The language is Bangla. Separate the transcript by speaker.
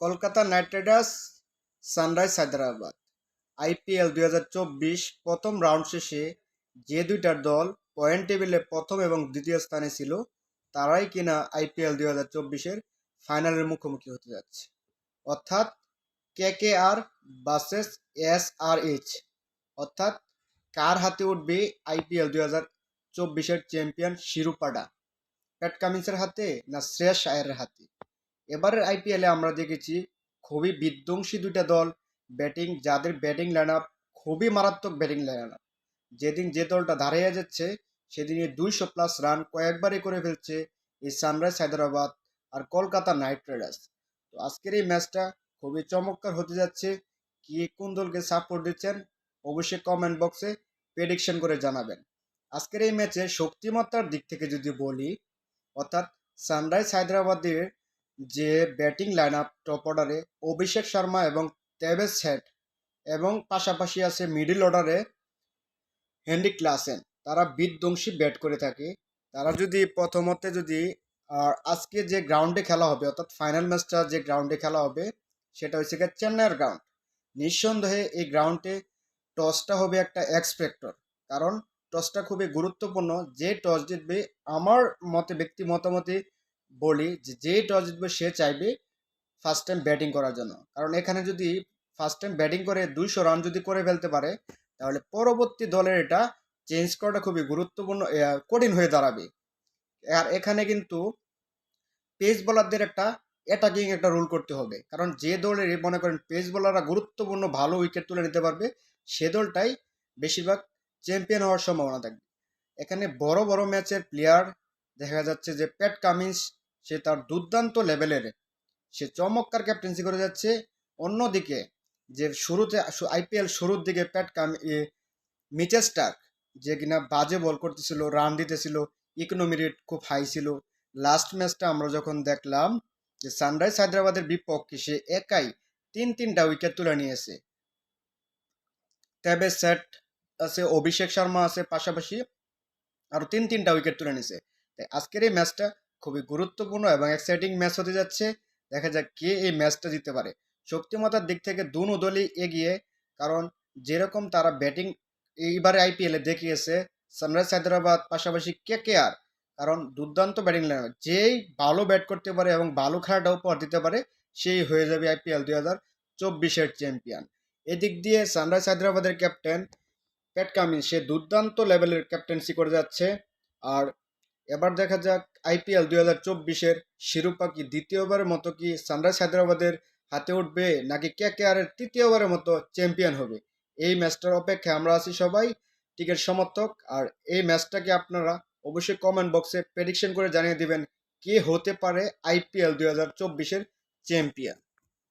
Speaker 1: Kolkata night Riders sunrise Hyderabad IPL 2024 প্রথম রাউন্ড শেষে যে দুইটা দল পয়েন্ট টেবিলে প্রথম এবং দ্বিতীয় স্থানে ছিল তারাই কিনা আইপিএল 2024-এর ফাইনালের মুখোমুখি হতে যাচ্ছে। অর্থাৎ কেকেআর ভার্সেস এসআরএইচ। অর্থাৎ কার হাতে উঠবে আইপিএল 2024-এর চ্যাম্পিয়ন শিরোপাটা, প্যাট কামিন্সের হাতে না শ্রেয়স আয়ারের হাতে? এবারের আইপিএলে আমরা দেখেছি খুবই বিধ্বংসী দুইটা দল ব্যাটিং, যাদের ব্যাটিং লাইন আপ খুবই মারাত্মক ব্যাটিং লাইন আপ। যেদিন যে দলটা দাঁড়িয়ে যাচ্ছে সেদিনে 200+ রান কয়েকবারই করে ফেলছে এই সানরাইজ হায়দ্রাবাদ আর কলকাতা নাইট রাইডার্স। তো আজকের এই ম্যাচটা খুবই চমৎকার হতে যাচ্ছে। কি কোন দলকে সাপোর্ট দিচ্ছেন অবশ্যই কমেন্ট বক্সে প্রেডিকশন করে জানাবেন। আজকের এই ম্যাচে শক্তিমত্তার দিক থেকে যদি বলি, অর্থাৎ সানরাইজ হায়দ্রাবাদের যে ব্যাটিং লাইন আপ টপ অর্ডারে অভিষেক শর্মা এবং তেভেজ হেড, এবং পাশাপাশি আছে মিডল অর্ডারে হেনরিক ক্লাসেন, তারা বিধ্বংসী ব্যাট করে থাকে। তারা যদি প্রথমতে যদি আজকে যে গ্রাউন্ডে খেলা হবে, অর্থাৎ ফাইনাল ম্যাচটা যে গ্রাউন্ডে খেলা হবে সেটা হচ্ছে চেন্নাইয়ের গ্রাউন্ড। নিঃসন্দেহে এই গ্রাউন্ডে টসটা হবে একটা এক্স ফ্যাক্টর, কারণ টসটা খুবই গুরুত্বপূর্ণ। যে টস জিতবে, আমার মতে ব্যক্তি মতামতে বলি যে টস জিতবে সে চাইবে ফার্স্ট টাইম ব্যাটিং করার জন্য। কারণ এখানে যদি ফার্স্ট টাইম ব্যাটিং করে 200 রান যদি করে ফেলতে পারে তাহলে পরবর্তী দলের এটা চেঞ্জ করাটা খুবই গুরুত্বপূর্ণ, কঠিন হয়ে দাঁড়াবে। আর এখানে কিন্তু পেস বোলারদের একটা অ্যাটাকিং একটা রুল করতে হবে, কারণ যে দলের মনে করেন পেস বোলাররা গুরুত্বপূর্ণ ভালো উইকেট তুলে নিতে পারবে সে দলটাই বেশিরভাগ চ্যাম্পিয়ন হওয়ার সম্ভাবনা থাকবে। এখানে বড় বড় ম্যাচের প্লেয়ার দেখা যাচ্ছে যে প্যাট কামিন্স, সে তার দুর্দান্ত লেভেলের সে চমৎকার ক্যাপ্টেন্সি করে যাচ্ছে। অন্যদিকে যে শুরুতে আইপিএল শুরুর দিকে মিচেল স্টার্ক যে কিনা বাজে বল করতেছিল, রান দিতেছিল, ইকোনমি রেট খুব হাই ছিল। লাস্ট ম্যাচটা আমরা যখন দেখলাম যে সানরাইজ হায়দ্রাবাদের বিপক্ষে সে একাই তিনটা উইকেট তুলে নিয়েছে। তেভেজ হেড আছে, অভিষেক শর্মা আছে, পাশাপাশি আরো তিনটা উইকেট তুলে নিয়েছে। তাই আজকের এই ম্যাচটা খুবই গুরুত্বপূর্ণ এবং এক্সাইটিং ম্যাচ হতে যাচ্ছে। দেখা যাক কে এই ম্যাচটা জিততে পারে। শক্তিমত্তার দিক থেকে দুনো দলই এগিয়ে, কারণ যেরকম তারা ব্যাটিং এইবারে আইপিএলে দেখিয়েছে সানরাইজ হায়দ্রাবাদ পাশাপাশি কেকেআর, কারণ দুর্দান্ত ব্যাটিং লাইন, যেই ভালো ব্যাট করতে পারে এবং ভালো খেলাটা উপহার দিতে পারে সেই হয়ে যাবে আইপিএল 2024-এর চ্যাম্পিয়ন। এদিক দিয়ে সানরাইজ হায়দ্রাবাদের ক্যাপ্টেন প্যাট কামিন্স সে দুর্দান্ত লেভেলের ক্যাপ্টেন্সি করে যাচ্ছে। আর এবার দেখা যাক আইপিএল 2024-এর শিরোপা কি দ্বিতীয়বারের মতো কি সানরাইজ হায়দ্রাবাদের হাতে উঠবে নাকি কেকেআরের তৃতীয়বারের মতো চ্যাম্পিয়ন হবে। এই ম্যাচটার অপেক্ষায় আমরা আছি সবাই টিকেট সমর্থক। আর এই ম্যাচটাকে আপনারা অবশ্যই কমেন্ট বক্সে প্রেডিকশন করে জানিয়ে দিবেন কে হতে পারে আইপিএল 2024-এর চ্যাম্পিয়ন।